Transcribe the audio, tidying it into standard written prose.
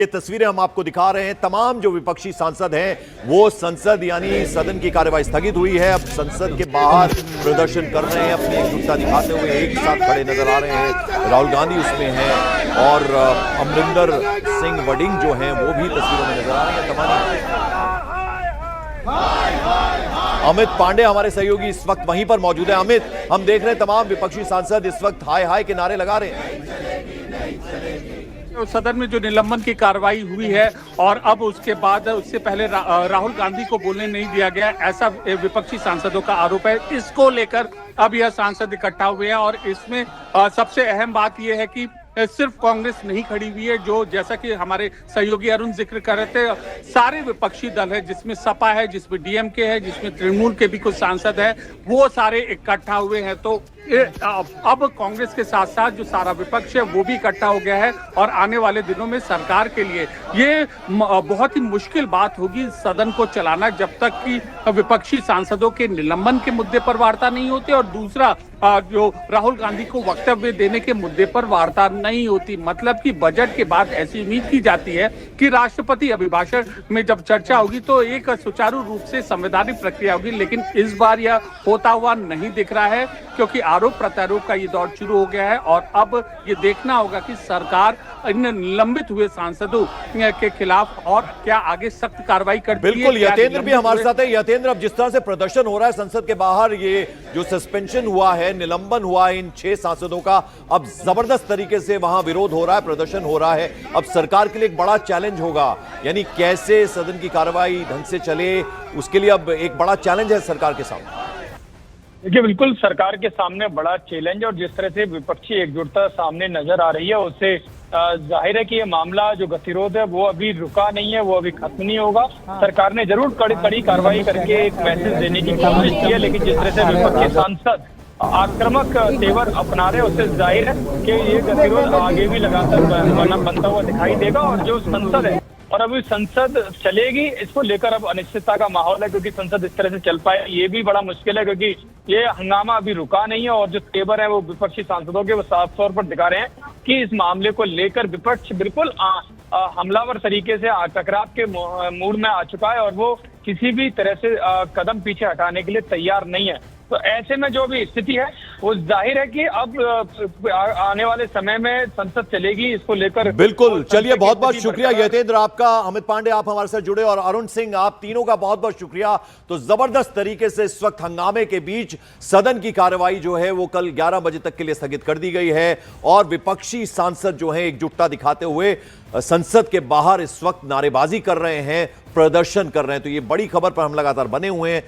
ये तस्वीरें हम आपको दिखा रहे हैं। तमाम जो विपक्षी सांसद हैं वो संसद यानी सदन की कार्यवाही स्थगित हुई है, अब संसद के बाहर प्रदर्शन कर रहे हैं, अपनी एकजुटता दिखाते हुए एक साथ खड़े नजर आ रहे हैं। राहुल गांधी उसमें हैं और अमरिंदर सिंह वडिंग जो हैं वो भी तस्वीरों में नजर आ रहे हैं। तमाम अमित पांडे हमारे सहयोगी इस वक्त वहीं पर मौजूद है। अमित, हम देख रहे हैं तमाम विपक्षी सांसद इस वक्त हाय हाय के नारे लगा रहे हैं। सदन में जो निलंबन की कार्रवाई हुई है और अब उसके बाद उससे पहले राहुल गांधी को बोलने नहीं दिया गया, ऐसा विपक्षी सांसदों का आरोप है। इसको लेकर अब यह सांसद इकट्ठा हुए हैं और इसमें सबसे अहम बात यह है कि सिर्फ कांग्रेस नहीं खड़ी हुई है, जो जैसा कि हमारे सहयोगी अरुण जिक्र कर रहे थे, सारे विपक्षी दल है, जिसमें सपा है, जिसमें डीएमके है, जिसमें तृणमूल के भी कुछ सांसद है, वो सारे इकट्ठा हुए हैं। तो अब कांग्रेस के साथ साथ जो सारा विपक्ष है वो भी इकट्ठा हो गया है और आने वाले दिनों में सरकार के लिए ये बहुत ही मुश्किल बात होगी सदन को चलाना, जब तक कि विपक्षी सांसदों के निलंबन के मुद्दे पर वार्ता नहीं होती और दूसरा जो राहुल गांधी को वक्तव्य देने के मुद्दे पर वार्ता नहीं होती। मतलब कि बजट के बाद ऐसी उम्मीद की जाती है कि राष्ट्रपति अभिभाषण में जब चर्चा होगी तो एक सुचारू रूप से संवैधानिक प्रक्रिया होगी, लेकिन इस बार यह होता हुआ नहीं दिख रहा है क्योंकि आरोप प्रत्यारोप का ये दौर शुरू हो गया है और अब ये देखना होगा कि सरकार इन निलंबित हुए सांसदों के खिलाफ और क्या आगे सख्त कार्रवाई करती है। बिल्कुल, यतेंद्र भी हमारे साथ है। यतेंद्र, अब जिस तरह से प्रदर्शन हो रहा है संसद के बाहर, ये जो सस्पेंशन हुआ है, निलंबन हुआ है इन 6 सांसदों का, अब जबरदस्त तरीके से वहां विरोध हो रहा है, प्रदर्शन हो रहा है। अब सरकार के लिए एक बड़ा चैलेंज होगा, यानी कैसे सदन की कार्रवाई ढंग से चले, उसके लिए अब एक बड़ा चैलेंज है सरकार के सामने। देखिए, बिल्कुल सरकार के सामने बड़ा चैलेंज, और जिस तरह से विपक्षी एकजुटता सामने नजर आ रही है उससे जाहिर है कि ये मामला जो गतिरोध है वो अभी रुका नहीं है, वो अभी खत्म नहीं होगा। सरकार ने जरूर कड़ी कार्रवाई करके एक मैसेज देने की कोशिश की है, लेकिन जिस तरह से विपक्षी सांसद आक्रामक तेवर अपना रहे उससे जाहिर है कि ये गतिरोध आगे भी लगातार बनता हुआ दिखाई देगा। और जो संसद है और अभी संसद चलेगी, इसको लेकर अब अनिश्चितता का माहौल है, क्योंकि संसद इस तरह से चल पाए ये भी बड़ा मुश्किल है, क्योंकि ये हंगामा अभी रुका नहीं है और जो तेवर है वो विपक्षी सांसदों के वो साफ तौर पर दिखा रहे हैं कि इस मामले को लेकर विपक्ष बिल्कुल हमलावर तरीके से टकराव के मूड में आ चुका है और वो किसी भी तरह से कदम पीछे हटाने के लिए तैयार नहीं है। तो ऐसे में जो भी स्थिति है वो जाहिर है कि अब आने वाले समय में संसद चलेगी, इसको लेकर। बिल्कुल, चलिए बहुत बहुत शुक्रिया यतेंद्र आपका, अमित पांडे आप हमारे साथ जुड़े और अरुण सिंह, आप तीनों का बहुत बहुत शुक्रिया। तो जबरदस्त तरीके से इस वक्त हंगामे के बीच सदन की कार्रवाई जो है वो कल 11 बजे तक के लिए स्थगित कर दी गई है और विपक्षी सांसद जो है एकजुटता दिखाते हुए संसद के बाहर इस वक्त नारेबाजी कर रहे हैं, प्रदर्शन कर रहे हैं। तो ये बड़ी खबर पर हम लगातार बने हुए हैं।